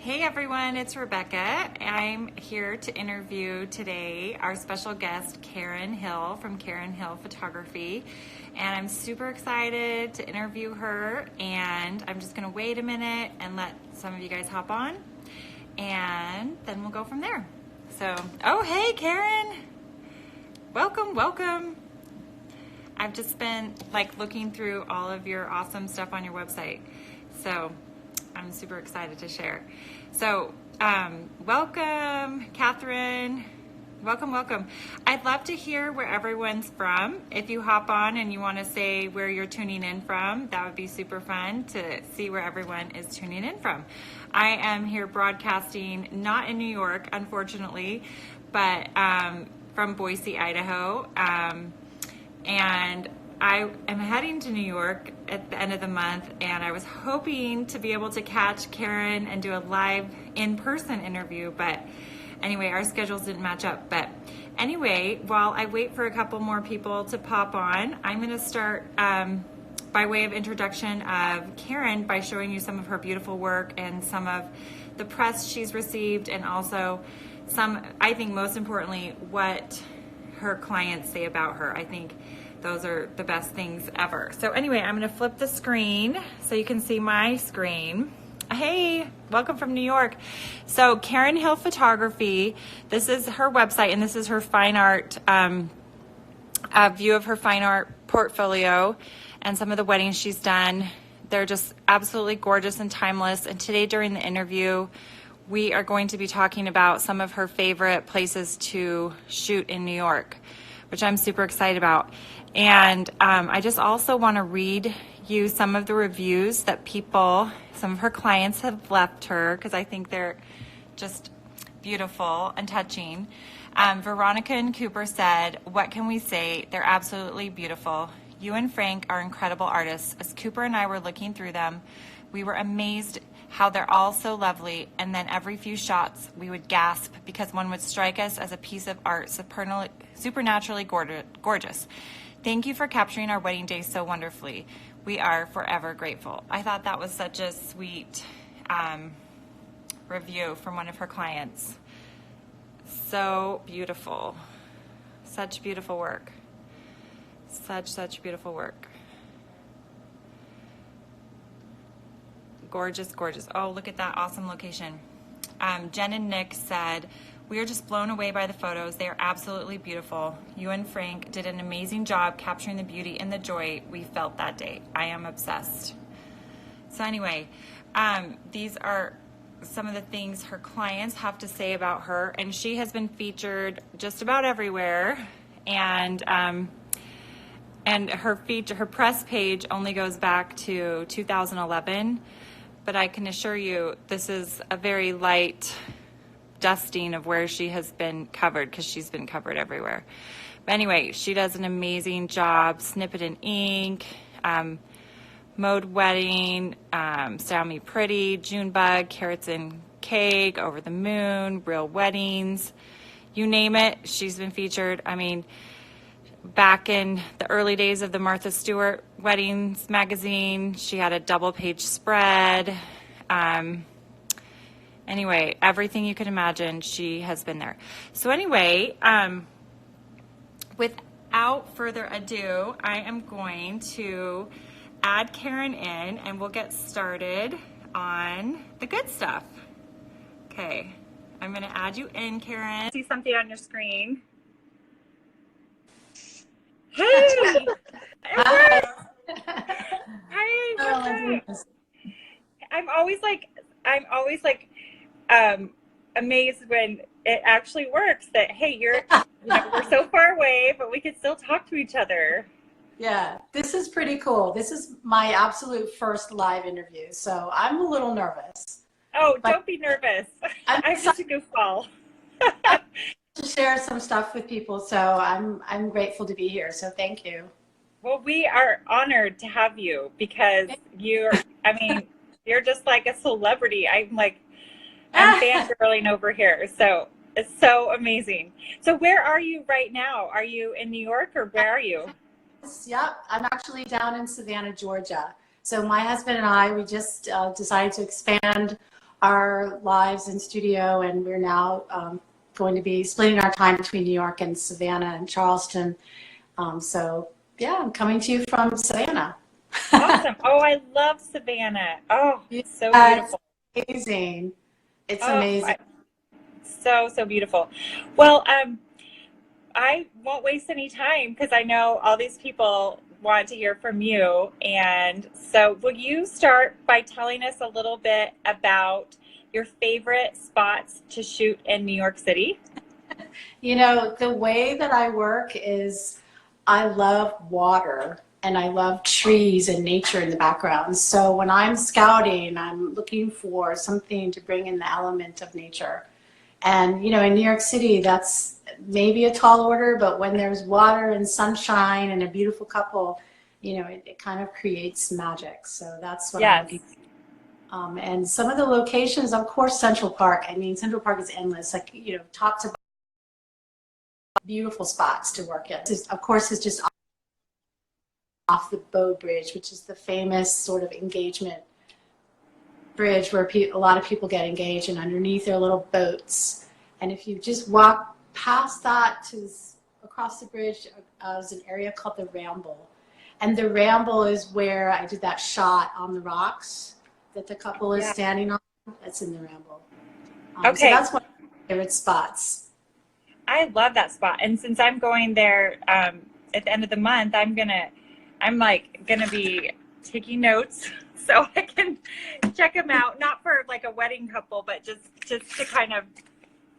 Hey everyone, it's Rebecca. I'm here to interview today our special guest, Karen Hill from Karen Hill Photography. And I'm super excited to interview her, and I'm just gonna wait a minute and let some of you guys hop on, and then we'll go from there. So, oh hey Karen, welcome. I've just been looking through all of your awesome stuff on your website. So I'm super excited to share. So, welcome, Catherine. Welcome. I'd love to hear where everyone's from. If you hop on and you want to say where you're tuning in from, that would be super fun to see where everyone is tuning in from. I am here broadcasting, not in New York, unfortunately, but from Boise, Idaho. And I am heading to New York at the end of the month, and I was hoping to be able to catch Karen and do a live in-person interview, but anyway, our schedules didn't match up. But anyway, while I wait for a couple more people to pop on, I'm going to start by way of introduction of Karen by showing you some of her beautiful work and some of the press she's received, and also some, I think most importantly, what her clients say about her. I think those are the best things ever. So anyway, I'm gonna flip the screen so you can see my screen. Hey, welcome from New York. So Karen Hill Photography, this is her website, and this is her fine art, a view of her fine art portfolio and some of the weddings she's done. They're just absolutely gorgeous and timeless. And today during the interview, we are going to be talking about some of her favorite places to shoot in New York, which I'm super excited about. And I just also want to read you some of the reviews that people, some of her clients have left her, because I think they're just beautiful and touching. Veronica and Cooper said, "What can we say? They're absolutely beautiful. You and Frank are incredible artists. As Cooper and I were looking through them, we were amazed how they're all so lovely, and then every few shots we would gasp because one would strike us as a piece of art supernaturally gorgeous. Thank you for capturing our wedding day so wonderfully. We are forever grateful." I thought that was such a sweet review from one of her clients. So beautiful. Such beautiful work. Such beautiful work. Gorgeous. Oh, look at that awesome location. Jen and Nick said, "We are just blown away by the photos. They are absolutely beautiful. You and Frank did an amazing job capturing the beauty and the joy we felt that day. I am obsessed." So anyway, these are some of the things her clients have to say about her, and she has been featured just about everywhere. And her press page only goes back to 2011. But I can assure you this is a very light dusting of where she has been covered, because she's been covered everywhere. But anyway, she does an amazing job. Snippet Ink, Mode Wedding, Style Me Pretty, Junebug, Carats Cake, Over the Moon, Real Weddings, you name it, she's been featured. I mean, back in the early days of the Martha Stewart Weddings magazine, she had a double-page spread. Anyway, everything you could imagine, she has been there. So anyway, without further ado, I am going to add Karen in, and we'll get started on the good stuff. Okay, I'm going to add you in, Karen. See something on your screen. Hey! Hi. Hi, what's up? I'm always amazed when it actually works, that hey, we're so far away, but we can still talk to each other. Yeah, this is pretty cool. This is my absolute first live interview, so I'm a little nervous. Oh, don't be nervous. I'm just a goofball. To share some stuff with people, so I'm grateful to be here, so thank you. Well, we are honored to have you, because you're just like a celebrity. I'm fangirling over here, so it's so amazing. So where are you right now? Are you in New York, or where are you? Yep, I'm actually down in Savannah, Georgia. So my husband and I, we just decided to expand our lives in studio, and we're now going to be splitting our time between New York and Savannah and Charleston. So yeah, I'm coming to you from Savannah. Awesome. Oh, I love Savannah. Oh, so It's beautiful. amazing. It's Oh, amazing. so beautiful. Well, I won't waste any time because I know all these people want to hear from you. And so will you start by telling us a little bit about your favorite spots to shoot in New York City? You know, the way that I work is I love water and I love trees and nature in the background. So when I'm scouting, I'm looking for something to bring in the element of nature. And, you know, in New York City, that's maybe a tall order, but when there's water and sunshine and a beautiful couple, you know, it kind of creates magic. So that's what I'm Yes. looking for. And some of the locations, of course, Central Park. I mean, Central Park is endless, like, you know, top to beautiful spots to work in. Of course, it's just off the Bow Bridge, which is the famous sort of engagement bridge where a lot of people get engaged, and underneath their little boats. And if you just walk past that to across the bridge, is an area called the Ramble. And the Ramble is where I did that shot on the rocks that the couple is standing on. That's in the Ramble. Okay. So that's one of my favorite spots. I love that spot. And since I'm going there at the end of the month, I'm like gonna be taking notes so I can check them out. Not for like a wedding couple, but just to kind of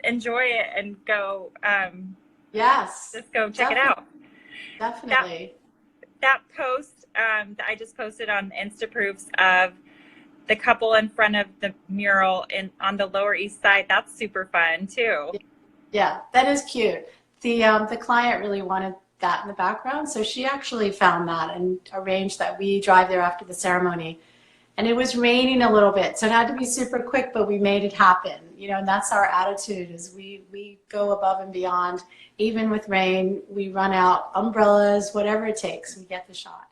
enjoy it and go. Yes. Just go check it out. Definitely. That post that I just posted on Instaproofs of the couple in front of the mural on the Lower East Side. That's super fun too. Yeah, that is cute. The client really wanted that in the background, so she actually found that and arranged that we drive there after the ceremony. And it was raining a little bit, so it had to be super quick, but we made it happen. You know, and that's our attitude: is we go above and beyond. Even with rain, we run out umbrellas, whatever it takes, we get the shot.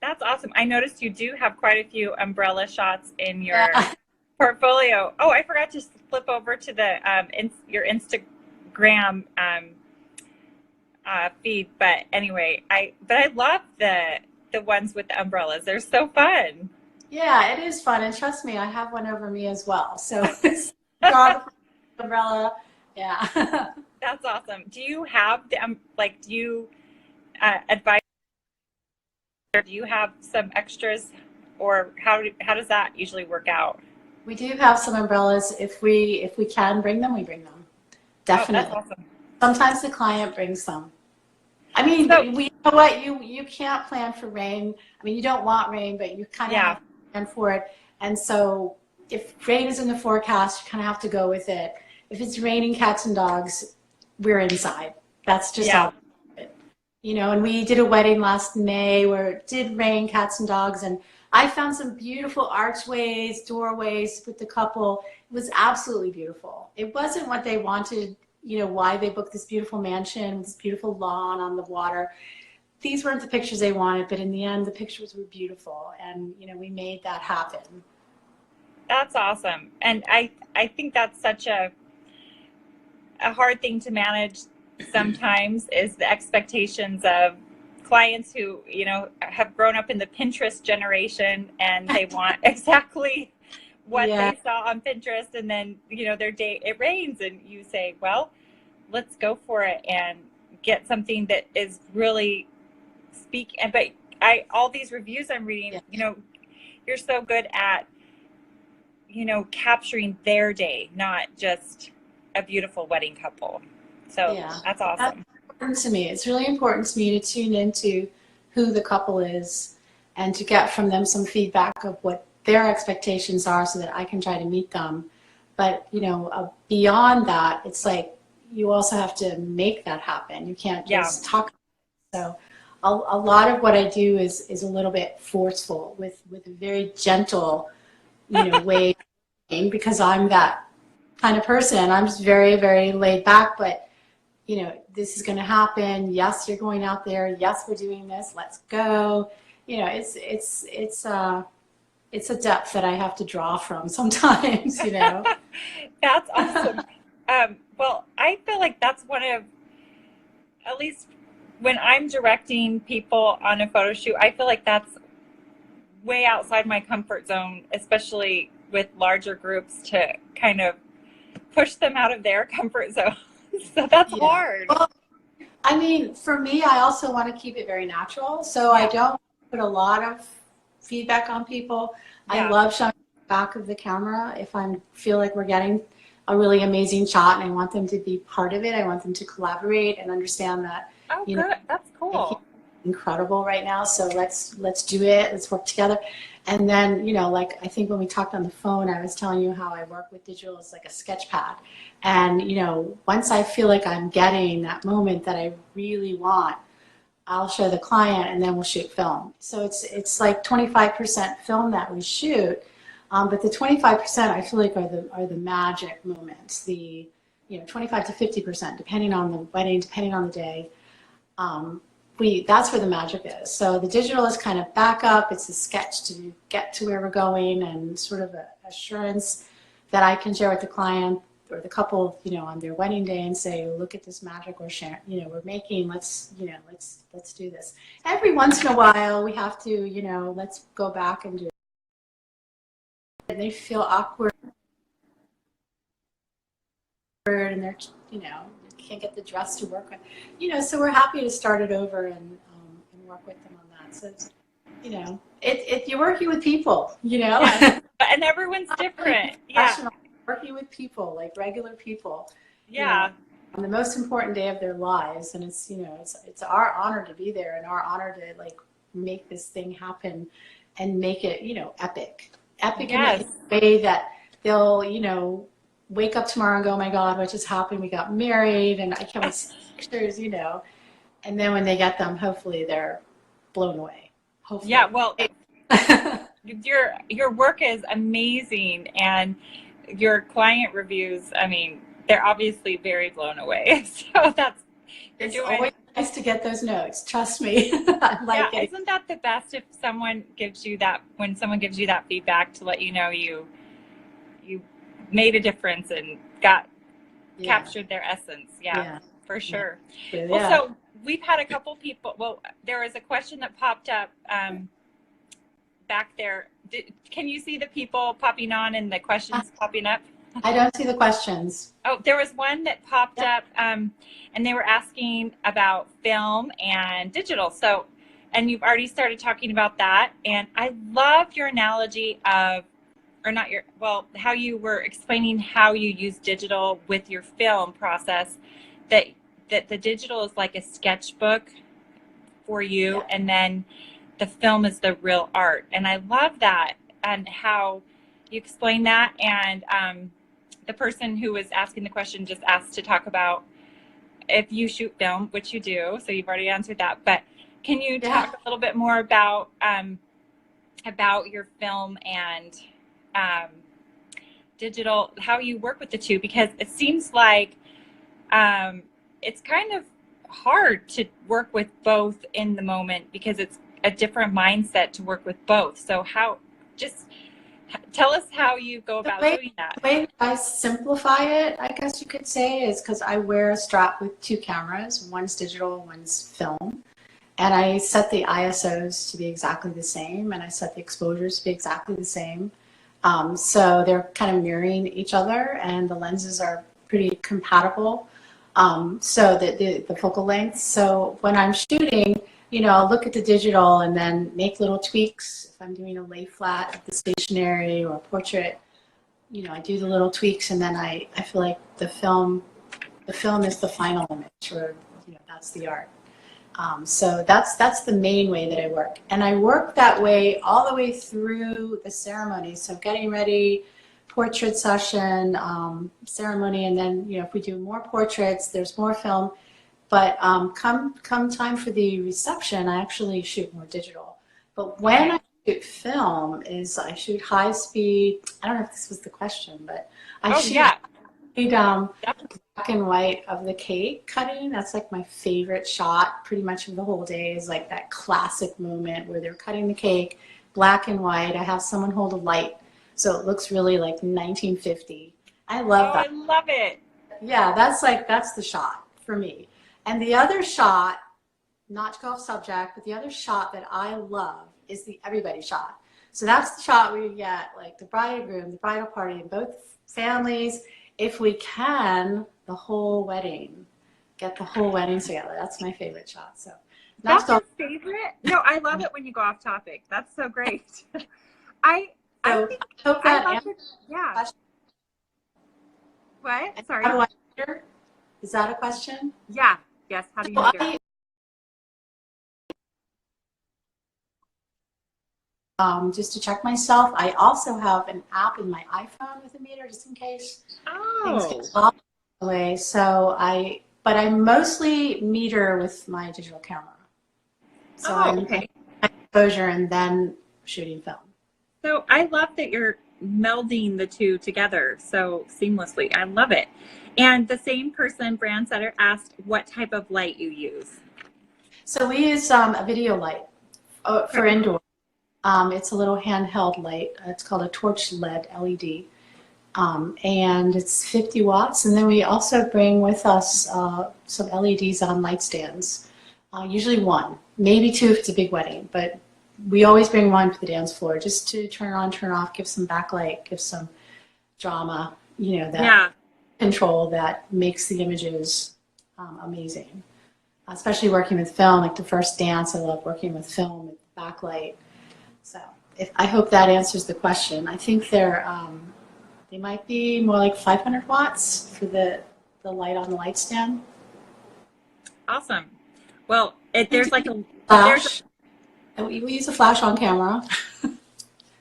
That's awesome. I noticed you do have quite a few umbrella shots in your portfolio. Oh, I forgot to flip over to the your Instagram feed. But anyway, I love the ones with the umbrellas. They're so fun. Yeah, it is fun, and trust me, I have one over me as well. So draw the umbrella. Yeah. That's awesome. Do you have the do you advise? Or do you have some extras, or how does that usually work out? We do have some umbrellas. If we can bring them, we bring them. Definitely. Oh, that's awesome. Sometimes the client brings them. I mean, you know what? You can't plan for rain. I mean, you don't want rain, but you kind of have to plan for it. And so if rain is in the forecast, you kind of have to go with it. If it's raining cats and dogs, we're inside. That's just all. You know, and we did a wedding last May where it did rain cats and dogs, and I found some beautiful archways, doorways with the couple. It was absolutely beautiful. It wasn't what they wanted, you know, why they booked this beautiful mansion, this beautiful lawn on the water. These weren't the pictures they wanted, but in the end, the pictures were beautiful, and, you know, we made that happen. That's awesome. And I think that's such a hard thing to manage sometimes, is the expectations of clients who, you know, have grown up in the Pinterest generation, and they want exactly what they saw on Pinterest, and then, you know, their day it rains, and you say, well, let's go for it and get something that is really but all these reviews I'm reading, you know, you're so good at, you know, capturing their day, not just a beautiful wedding couple. So that's awesome. That's important to me. It's really important to me to tune into who the couple is and to get from them some feedback of what their expectations are so that I can try to meet them. But, you know, beyond that, it's like you also have to make that happen. You can't just talk. So a lot of what I do is a little bit forceful with a very gentle, you know, way, because I'm that kind of person. I'm just very, very laid back, but, you know, this is going to happen. Yes, you're going out there. Yes, we're doing this. Let's go. You know, it's a depth that I have to draw from sometimes, you know. That's awesome. Well, I feel like that's one of, at least when I'm directing people on a photo shoot, I feel like that's way outside my comfort zone, especially with larger groups, to kind of push them out of their comfort zone. So that's hard. Well, I mean, for me, I also want to keep it very natural. So I don't put a lot of feedback on people. I love showing the back of the camera if I feel like we're getting a really amazing shot and I want them to be part of it. I want them to collaborate and understand that, you know, That's cool. Incredible right now. So let's do it. Let's work together. And then, you know, like I think when we talked on the phone, I was telling you how I work with digital as like a sketch pad. And, you know, once I feel like I'm getting that moment that I really want, I'll show the client and then we'll shoot film. So it's like 25% film that we shoot. But the 25% I feel like are the magic moments, the, you know, 25 to 50%, depending on the wedding, depending on the day. That's where the magic is. So the digital is kind of backup. It's a sketch to get to where we're going and sort of a assurance that I can share with the client or the couple, you know, on their wedding day and say, look at this magic we're sharing, you know, we're making, let's do this. Every once in a while we have to, you know, let's go back and do it. And they feel awkward and they're, you know, can't get the dress to work with, you know, so we're happy to start it over and work with them on that. So, you know, you're working with people, you know. Yes. And everyone's different. Yeah. Working with people, like regular people. Yeah. You know, on the most important day of their lives. And it's, you know, it's our honor to be there and our honor to like make this thing happen and make it, you know, epic. Epic in a way that they'll, you know, wake up tomorrow and go, oh my God, what just happened? We got married and I can't wait to see pictures, you know. And then when they get them, hopefully they're blown away. Hopefully. Yeah, well, your work is amazing, and your client reviews, I mean, they're obviously very blown away. So it's always nice to get those notes. Trust me. I like it. Isn't that the best if someone gives you that, when someone gives you that feedback to let you know you made a difference and captured their essence. Yeah, for sure. Yeah. Well, so we've had a couple people, well, there was a question that popped up back there. Can you see the people popping on and the questions popping up? I don't see the questions. Oh, there was one that popped up and they were asking about film and digital. So, and you've already started talking about that. And I love your analogy of, or not your, well, how you were explaining how you use digital with your film process, that the digital is like a sketchbook for you, and then the film is the real art. And I love that and how you explain that. And the person who was asking the question just asked to talk about if you shoot film, which you do, so you've already answered that, but can you talk a little bit more about your film and digital, how you work with the two? Because it seems like it's kind of hard to work with both in the moment, because it's a different mindset to work with both. So just tell us how you go about doing that. The way I simplify it, I guess you could say, is because I wear a strap with two cameras. One's digital, one's film. And I set the ISOs to be exactly the same, and I set the exposures to be exactly the same. So they're kind of mirroring each other, and the lenses are pretty compatible. So the focal length. So when I'm shooting, you know, I'll look at the digital and then make little tweaks. If I'm doing a lay flat of the stationary or a portrait, you know, I do the little tweaks, and then I feel like the film is the final image, or, you know, that's the art. So that's the main way that I work. And I work that way all the way through the ceremony. So getting ready, portrait session, ceremony, and then, you know, if we do more portraits, there's more film. But come time for the reception, I actually shoot more digital. But when I shoot film, I shoot high speed. I don't know if this was the question, but I shoot black and white of the cake cutting. That's like my favorite shot pretty much of the whole day, is like that classic moment where they're cutting the cake, black and white. I have someone hold a light, so it looks really like 1950. I love that. I love it. Yeah, that's the shot for me. And the other shot, not to go off subject, but the other shot that I love is the everybody shot. So that's the shot where you get like the bride and groom, the bridal party, and both families, if we can, the whole wedding. Get the whole wedding together. That's my favorite shot. So that's your favorite? No, I love it when you go off topic. That's so great. I hope that answers. Yeah. What? Sorry. How do I meter? Is that a question? Yeah. Yes. How do you meter? Just to check myself. I also have an app in my iPhone with a meter, just in case things get off the way. So but I mostly meter with my digital camera. So I'm exposure and then shooting film. So I love that you're melding the two together so seamlessly. I love it. And the same person, Brand Setter, asked what type of light you use. So we use a video light for indoor. It's a little handheld light. It's called a torch LED. And it's 50 watts. And then we also bring with us some LEDs on light stands. Usually one, maybe two if it's a big wedding, but we always bring one for the dance floor just to turn on, turn off, give some backlight, give some drama, that control that makes the images amazing. Especially working with film, like the first dance, I love working with film with backlight. So I hope that answers the question. I think they might be more like 500 watts for the light on the light stand. Awesome. Well, there's like a flash. We use a flash on camera.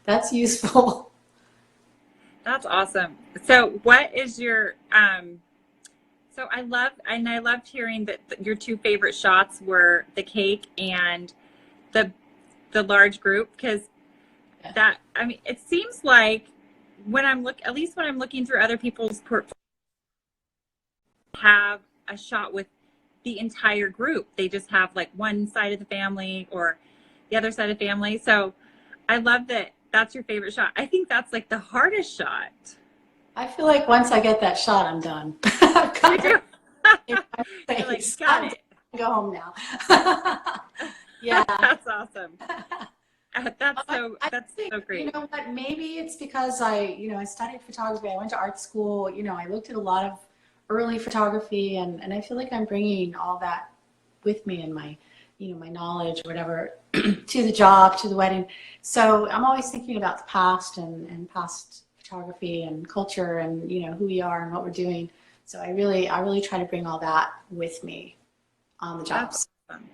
That's useful. That's awesome. So what is your so I loved hearing that your two favorite shots were the cake and the large group, because it seems like at least when I'm looking through other people's portfolios, have a shot with the entire group. They just have like one side of the family or the other side of the family. So I love that that's your favorite shot. I think that's like the hardest shot. I feel like once I get that shot, I'm done. You're like, got it. Go home now. Yeah. That's awesome. That's so great. You know what? Maybe it's because I studied photography. I went to art school. I looked at a lot of early photography, and I feel like I'm bringing all that with me in my, my knowledge, whatever, to the job, to the wedding. So I'm always thinking about the past and past photography and culture and, who we are and what we're doing. So I really try to bring all that with me on the jobs. Awesome.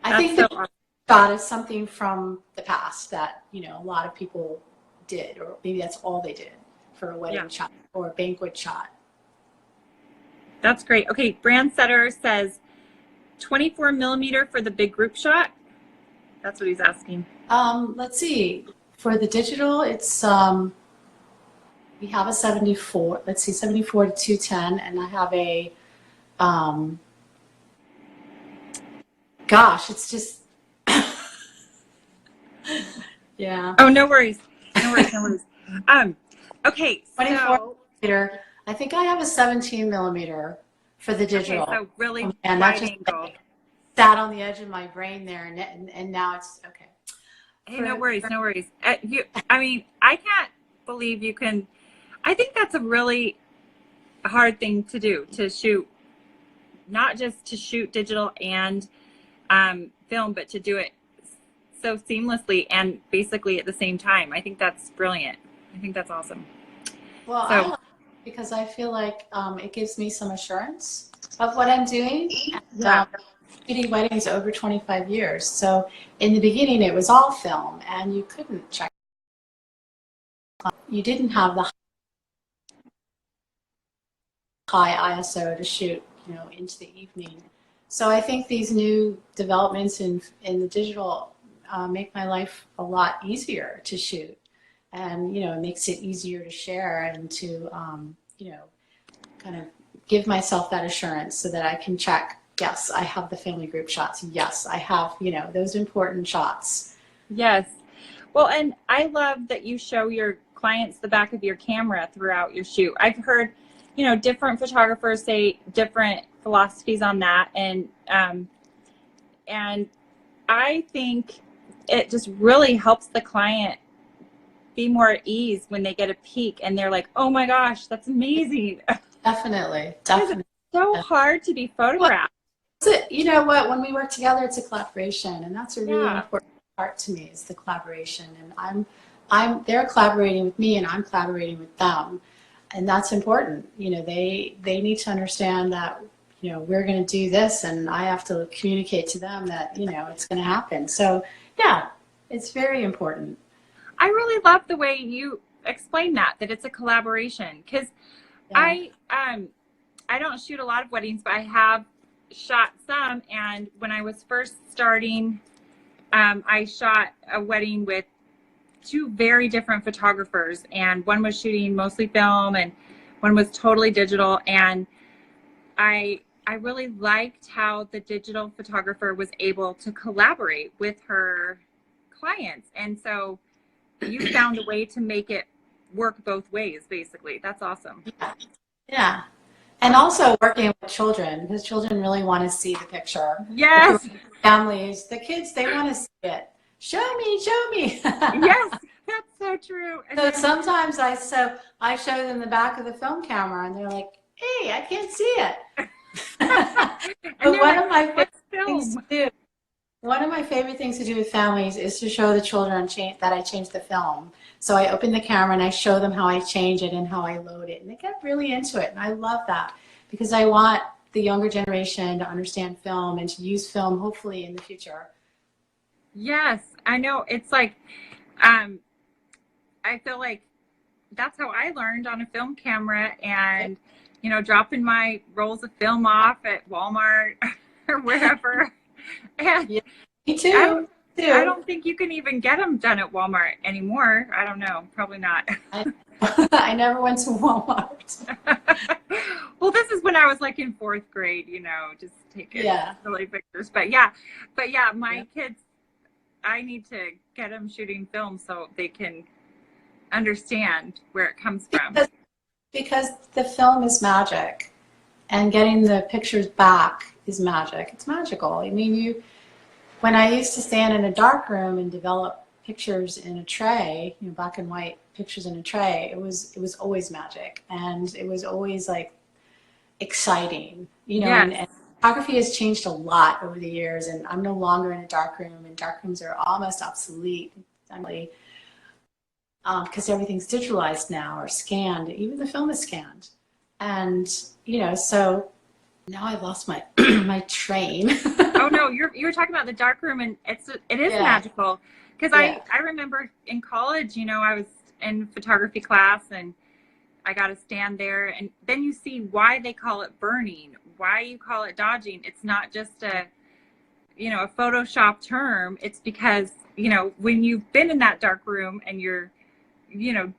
I think the shot is something from the past that, a lot of people did, or maybe that's all they did for a wedding shot or a banquet shot. That's great. Okay, Brand Setter says 24 millimeter for the big group shot. That's what he's asking. Let's see. For the digital, it's we have a 74. Let's see, 74 to 210, and I have a gosh, it's just yeah. Oh, no worries. No worries. Okay, 24 millimeter. I think I have a 17 millimeter for the digital. Okay, so really and wide that just angle. Sat on the edge of my brain there, and now it's okay. Hey, no worries. I can't believe you can. I think that's a really hard thing to do, to shoot, not just to shoot digital and film, but to do it so seamlessly and basically at the same time. I think that's brilliant. I think that's awesome. Well, I love it because I feel like it gives me some assurance of what I'm doing. Shooting weddings over 25 years. So in the beginning, it was all film, and you couldn't check. You didn't have the high ISO to shoot, into the evening. So I think these new developments in the digital make my life a lot easier to shoot, and it makes it easier to share and to kind of give myself that assurance so that I can check. Yes, I have the family group shots. Yes, I have, those important shots. Yes. Well, and I love that you show your clients the back of your camera throughout your shoot. I've heard, you know, different photographers say different philosophies on that. And I think it just really helps the client be more at ease when they get a peek and they're like, oh my gosh, that's amazing. Definitely. It's so hard to be photographed. Well, you know what, when we work together, it's a collaboration, and that's a really important part to me, is the collaboration. And they're collaborating with me and I'm collaborating with them. And that's important. You know, they need to understand that, you know, we're going to do this, and I have to communicate to them that, you know, it's going to happen. So yeah, it's very important. I really love the way you explain that it's a collaboration, because I don't shoot a lot of weddings, but I have shot some. And when I was first starting, I shot a wedding with two very different photographers, and one was shooting mostly film and one was totally digital. And I really liked how the digital photographer was able to collaborate with her clients. And so you found a way to make it work both ways, basically. That's awesome. Yeah. And also working with children, because children really want to see the picture. Yes. Families, the kids, they want to see it. Show me, show me. Yes, that's so true. And so sometimes I show them the back of the film camera, and they're like, hey, I can't see it. But one of my favorite things to do with families is to show the children that I changed the film. So I open the camera and I show them how I change it and how I load it. And they get really into it. And I love that, because I want the younger generation to understand film and to use film, hopefully, in the future. Yes, I know. It's like, I feel like that's how I learned, on a film camera, and, you know, dropping my rolls of film off at Walmart or wherever. And yeah, me too. I don't think you can even get them done at Walmart anymore. I don't know. Probably not. I never went to Walmart. Well, this is when I was like in 4th grade, you know, just taking silly pictures. But yeah, my kids, I need to get them shooting film so they can understand where it comes from. Because the film is magic, and getting the pictures back is magic. It's magical. I mean, when I used to stand in a dark room and develop pictures in a tray, you know, black and white pictures in a tray, it was always magic, and it was always like exciting, you know. Yes. And photography has changed a lot over the years, and I'm no longer in a dark room, and dark rooms are almost obsolete, because everything's digitalized now or scanned. Even the film is scanned, and you know, so now I've lost my my train. Oh no, you were talking about the dark room, and it is magical, because I remember in college, you know, I was in photography class and I got to stand there, and then you see why they call it burning, why you call it dodging. It's not just a Photoshop term. It's because, you know, when you've been in that dark room and you're, you know,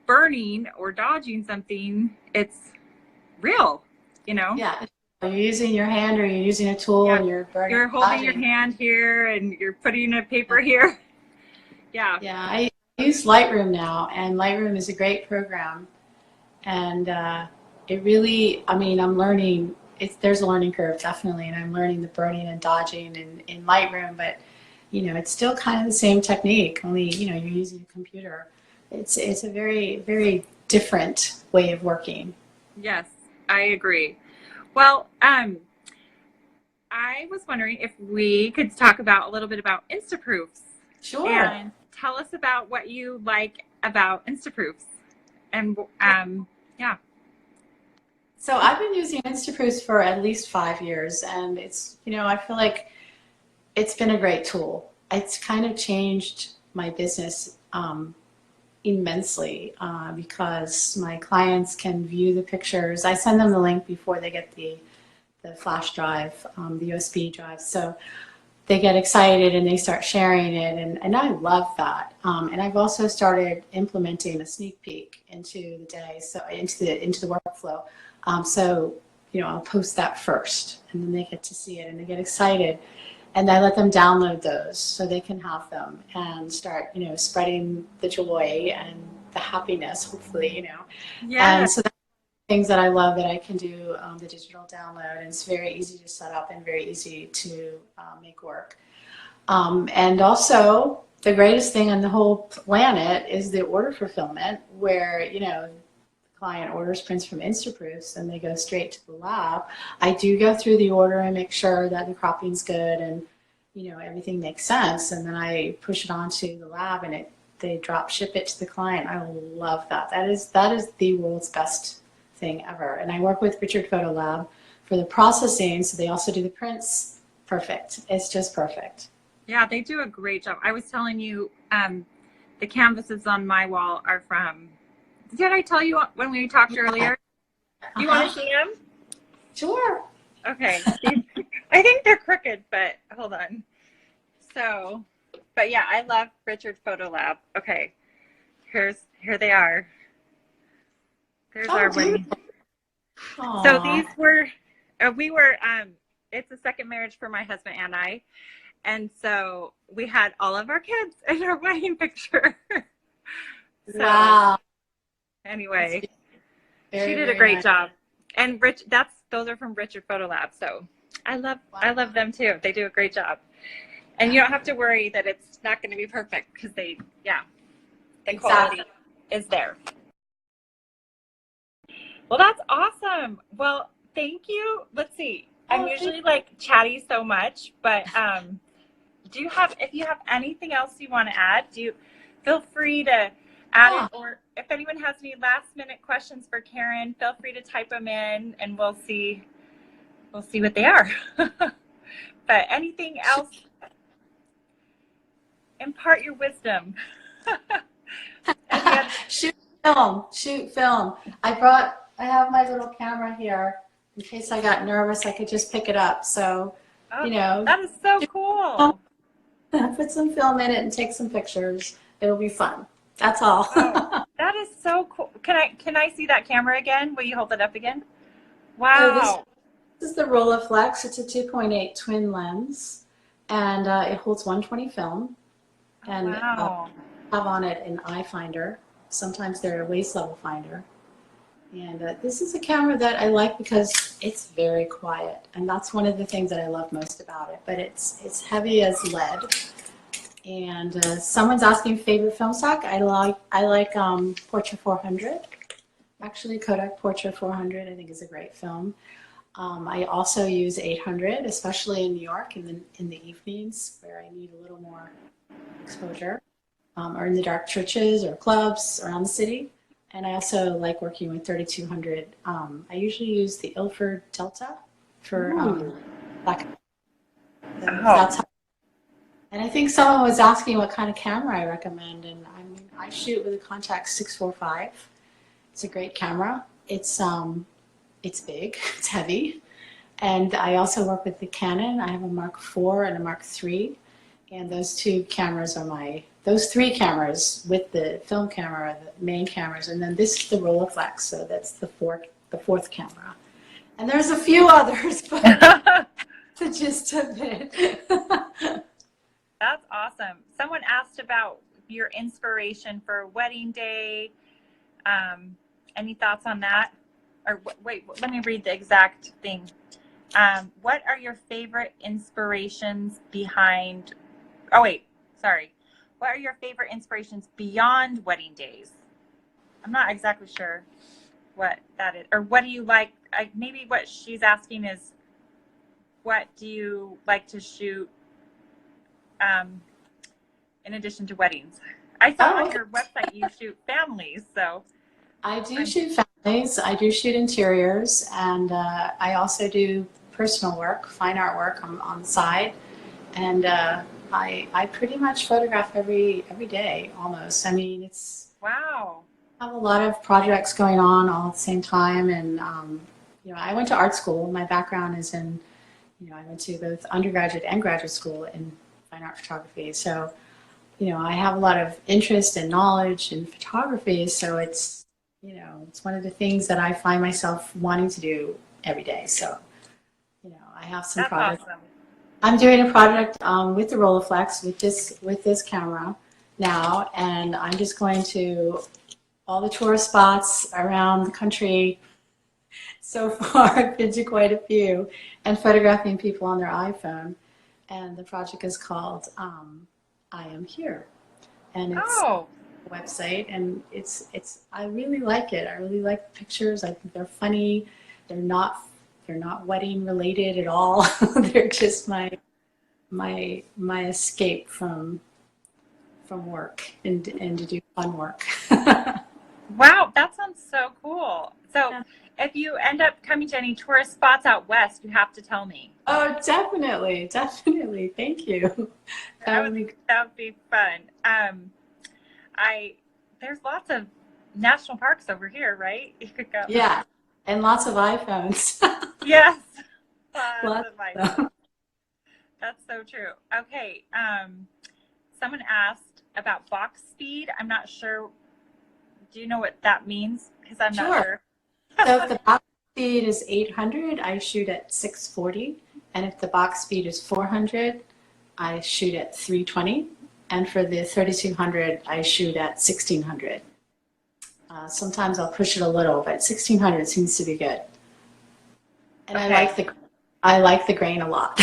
burning or dodging something, it's real, you know? Yeah. You're using your hand, or you're using a tool, and you're burning. You're holding your hand here and you're putting a paper here. Yeah. Yeah, I use Lightroom now, and Lightroom is a great program. And it really, I mean, I'm learning, there's a learning curve, definitely, and I'm learning the burning and dodging in Lightroom, but, you know, it's still kind of the same technique, only, you know, you're using a computer. It's a very, very different way of working. Yes, I agree. Well, I was wondering if we could talk a little bit about Instaproofs. Sure. And tell us about what you like about Instaproofs. And yeah. So I've been using Instaproofs for at least 5 years, and it's, you know, I feel like it's been a great tool. It's kind of changed my business immensely, because my clients can view the pictures. I send them the link before they get the flash drive, the USB drive. So they get excited and they start sharing it, and I love that. And I've also started implementing a sneak peek into the day, so into the workflow. So, you know, I'll post that first, and then they get to see it and they get excited. And I let them download those so they can have them and start, spreading the joy and the happiness, hopefully. Yeah. And so that's things that I love that I can do the digital download. And it's very easy to set up and very easy to make work. And also, the greatest thing on the whole planet is the order fulfillment, where, the client orders prints from Instaproofs and they go straight to the lab. I do go through the order and make sure that the cropping's good and, everything makes sense. And then I push it onto the lab and they drop ship it to the client. I love that. That is the world's best thing ever. And I work with Richard Photo Lab for the processing, so they also do the prints. Perfect. It's just perfect. Yeah, they do a great job. I was telling you, the canvases on my wall are from, did I tell you when we talked earlier? You want to see them? Sure. Okay. I think they're crooked, but hold on. So, but yeah, I love Richard Photo Lab. Okay. Here they are. There's our wedding. So these were, it's a second marriage for my husband and I. And so we had all of our kids in our wedding picture. So, wow. Anyway, Very, she did a great job. And those are from Richard Photo Lab. So I love them too. They do a great job. And you don't have to worry that it's not going to be perfect because the quality is there. Well, that's awesome. Well, thank you. Let's see. I'm usually like chatty so much, but if you have anything else you want to add, feel free to add it, or if anyone has any last minute questions for Karen, feel free to type them in and we'll see what they are. But anything else, impart your wisdom. Shoot film. I have my little camera here in case I got nervous. I could just pick it up. So, that is so cool. Put some film in it and take some pictures. It'll be fun. That's all. Oh, that is so cool. Can I see that camera again? Will you hold it up again? Wow. So this is the Rolleiflex. It's a 2.8 twin lens, and it holds 120 film. And wow. have on it an eye finder. Sometimes they're a waist level finder. And this is a camera that I like because it's very quiet, and that's one of the things that I love most about it. But it's heavy as lead. And someone's asking favorite film stock. I like Portra 400. Actually, Kodak Portra 400 I think is a great film. I also use 800, especially in New York in the evenings where I need a little more exposure, or in the dark churches or clubs around the city. And I also like working with 3200. I usually use the Ilford Delta for black. That's how. And I think someone was asking what kind of camera I recommend, and I shoot with a Contax 645. It's a great camera. It's big, it's heavy, and I also work with the Canon. I have a Mark IV and a Mark III, and those three cameras with the film camera, the main cameras, and then this is the Rolleiflex, so that's the fourth camera. And there's a few others, but the gist of it. That's awesome. Someone asked about your inspiration for wedding day. Any thoughts on that? Or wait, let me read the exact thing. What are your favorite inspirations behind? Oh wait, sorry. What are your favorite inspirations beyond wedding days? I'm not exactly sure what that is, or what do you like? Maybe what she's asking is, what do you like to shoot in addition to weddings? I saw on your website you shoot families, so. I do shoot families, I do shoot interiors, and I also do personal work, fine art work on the side. And I pretty much photograph every day almost. I mean, it's wow. I have a lot of projects going on all at the same time, and I went to art school. My background is in, I went to both undergraduate and graduate school in fine art photography. So, I have a lot of interest and knowledge in photography. So it's, it's one of the things that I find myself wanting to do every day. So, I have some That's projects. awesome. I'm doing a project with the Rolleiflex with this camera now, and I'm just going to all the tourist spots around the country. So far, I've been to quite a few, and photographing people on their iPhone. And the project is called I Am Here, and it's a website, and it's I really like it. I really like the pictures. I think they're funny. They're not wedding related at all. They're just my escape from work and to do fun work. Wow, that sounds so cool. So if you end up coming to any tourist spots out west, you have to tell me. Oh, definitely. Thank you. That would be fun. There's lots of national parks over here, right? You could go. Yeah, and lots of iPhones. Yes, Lots of iPhones. That's so true. Okay, someone asked about box speed. I'm not sure. Do you know what that means? Because I'm not sure. So if the box speed is 800, I shoot at 640. And if the box speed is 400, I shoot at 320. And for the 3200, I shoot at 1600. Sometimes I'll push it a little, but 1600 seems to be good. And okay. I like the grain a lot.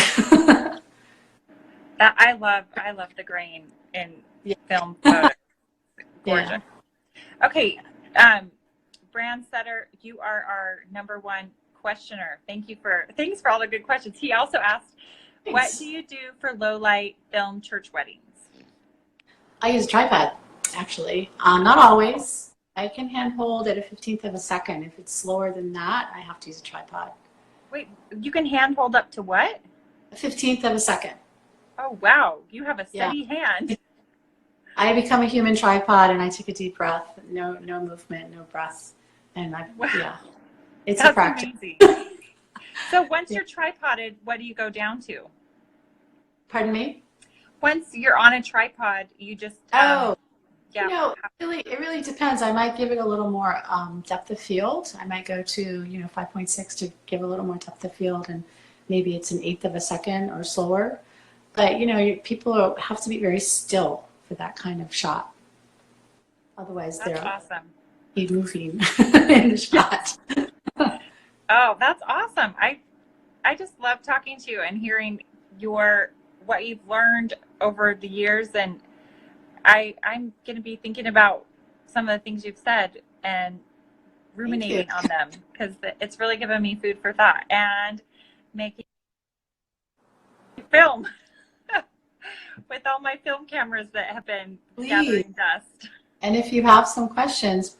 I love the grain in film photos. Gorgeous. Yeah. Okay, Brand Setter, you are our #1 questioner. Thanks for all the good questions. He also asked, thanks. What do you do for low light film church weddings? I use a tripod, actually. Not always. I can hand hold at a 15th of a second. If it's slower than that, I have to use a tripod. Wait, you can hand hold up to what? A 15th of a second. Oh, wow. You have a steady hand. I become a human tripod, and I take a deep breath. No movement, no breath. And it's a practice. Amazing. So once you're tripoded, what do you go down to? Pardon me? Once you're on a tripod, you just it really depends. I might give it a little more depth of field. I might go to 5.6 to give a little more depth of field, and maybe it's 1/8 of a second or slower. But people have to be very still for that kind of shot. Otherwise, they're awesome. Moving in the shot. Oh, that's awesome. I just love talking to you and hearing what you've learned over the years, and I'm going to be thinking about some of the things you've said and ruminating on them, because it's really given me food for thought and making film with all my film cameras that have been gathering dust. And if you have some questions,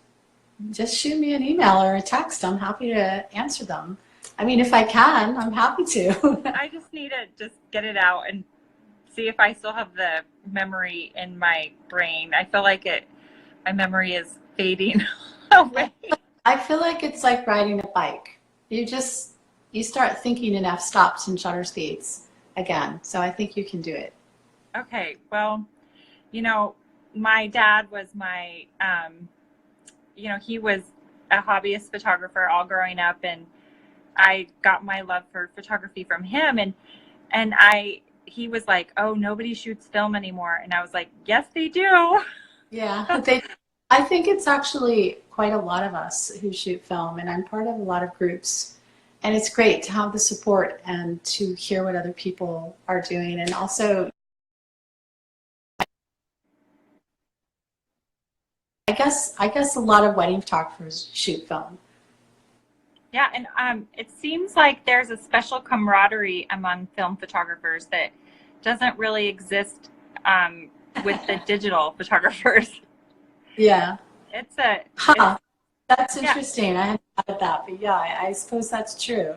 just shoot me an email or a text. I'm happy to answer them. I mean, if I can, I'm happy to. I just need to just get it out and see if I still have the memory in my brain. I feel like my memory is fading away. I feel like it's like riding a bike. You start thinking in f-stops and shutter speeds again. So I think you can do it. Okay. Well, my dad was my, he was a hobbyist photographer all growing up, and I got my love for photography from him. And he was like, oh, nobody shoots film anymore. And I was like, yes, they do. Yeah. I think it's actually quite a lot of us who shoot film, and I'm part of a lot of groups. And it's great to have the support and to hear what other people are doing. And also, I guess a lot of wedding photographers shoot film. Yeah, and it seems like there's a special camaraderie among film photographers that doesn't really exist with the digital photographers. Yeah. That's interesting. I hadn't thought of that, but yeah, I suppose that's true.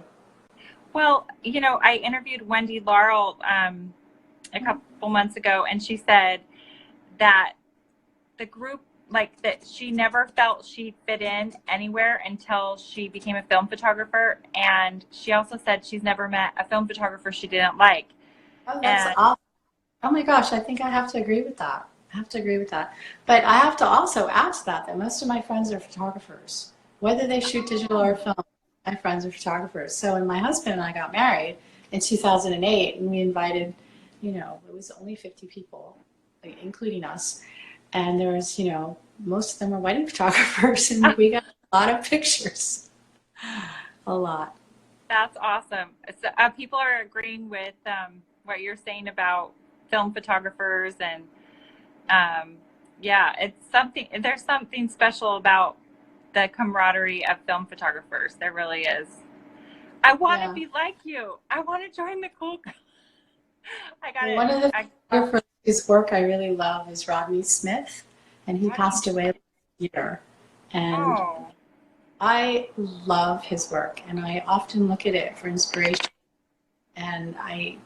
Well, I interviewed Wendy Laurel a couple months ago, and she said that the group, that she never felt she fit in anywhere until she became a film photographer. And she also said she's never met a film photographer she didn't like. Oh, that's awesome. Oh my gosh, I think I have to agree with that. But I have to also add to that most of my friends are photographers. Whether they shoot digital or film, my friends are photographers. So when my husband and I got married, in 2008, and we invited, you know, it was only 50 people, like, including us. And there was, you know, most of them were wedding photographers, and we got a lot of pictures. A lot. That's awesome. So, people are agreeing with what you're saying about film photographers, and yeah, it's something. There's something special about the camaraderie of film photographers. There really is. I want to be like you. I want to join the cool. I got it. One of the photographers whose work I really love is Rodney Smith, and he passed away last year. And I love his work, and I often look at it for inspiration. And I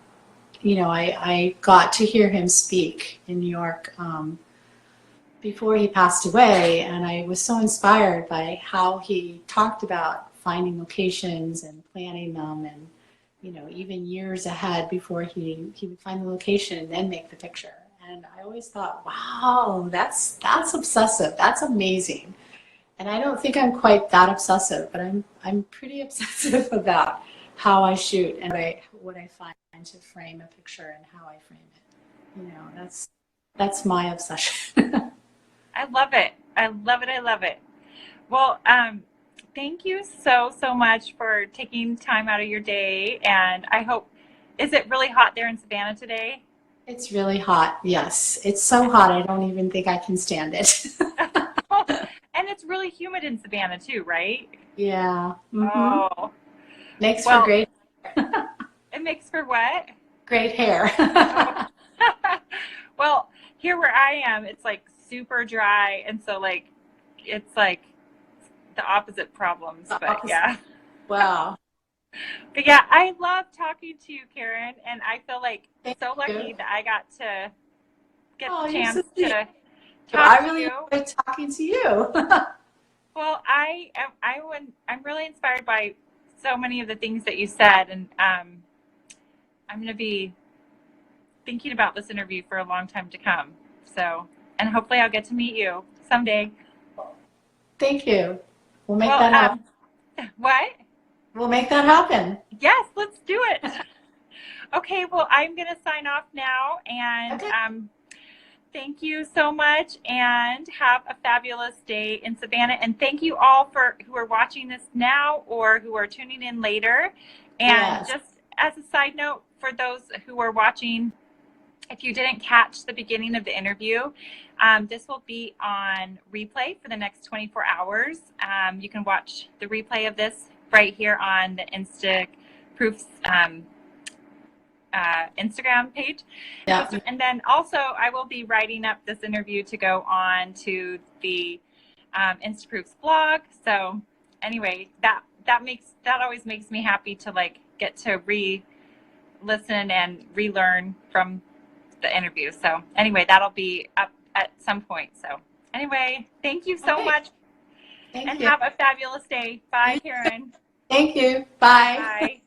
got to hear him speak in New York before he passed away, and I was so inspired by how he talked about finding locations and planning them, and, you know, even years ahead before he would find the location and then make the picture. And I always thought, wow, that's obsessive. That's amazing. And I don't think I'm quite that obsessive, but I'm pretty obsessive about how I shoot and what I find to frame a picture and how I frame it. You know, that's my obsession. I love it. I love it. I love it. Well, thank you so much for taking time out of your day. And I hope, is it really hot there in Savannah today? It's really hot. Yes. It's so hot. I don't even think I can stand it. And it's really humid in Savannah too, right? Yeah. Mm-hmm. Oh. Makes for great hair. It makes for what? Great hair. Well, here where I am, it's like super dry, and so like it's like the opposite problems. Yeah. Wow. But yeah, I love talking to you, Karen, and I feel like so lucky that I got to get the chance to talk to you. I really enjoyed talking to you. Well, I'm really inspired by so many of the things that you said, and I'm going to be thinking about this interview for a long time to come. So, and hopefully I'll get to meet you someday. Thank you. We'll make that happen. What? We'll make that happen. Yes, let's do it. Okay, well, I'm going to sign off now, and thank you so much, and have a fabulous day in Savannah. And thank you all who are watching this now or who are tuning in later. And just as a side note, for those who are watching, if you didn't catch the beginning of the interview, this will be on replay for the next 24 hours. You can watch the replay of this right here on the Instaproofs Instagram page. Yeah. And then also I will be writing up this interview to go on to the Instaproofs blog. So anyway, that always makes me happy to like get to re-listen and relearn from the interview. So anyway, that'll be up at some point. So anyway, thank you so much. Thank you. Have a fabulous day. Bye, Karen. Thank you. Bye. Bye.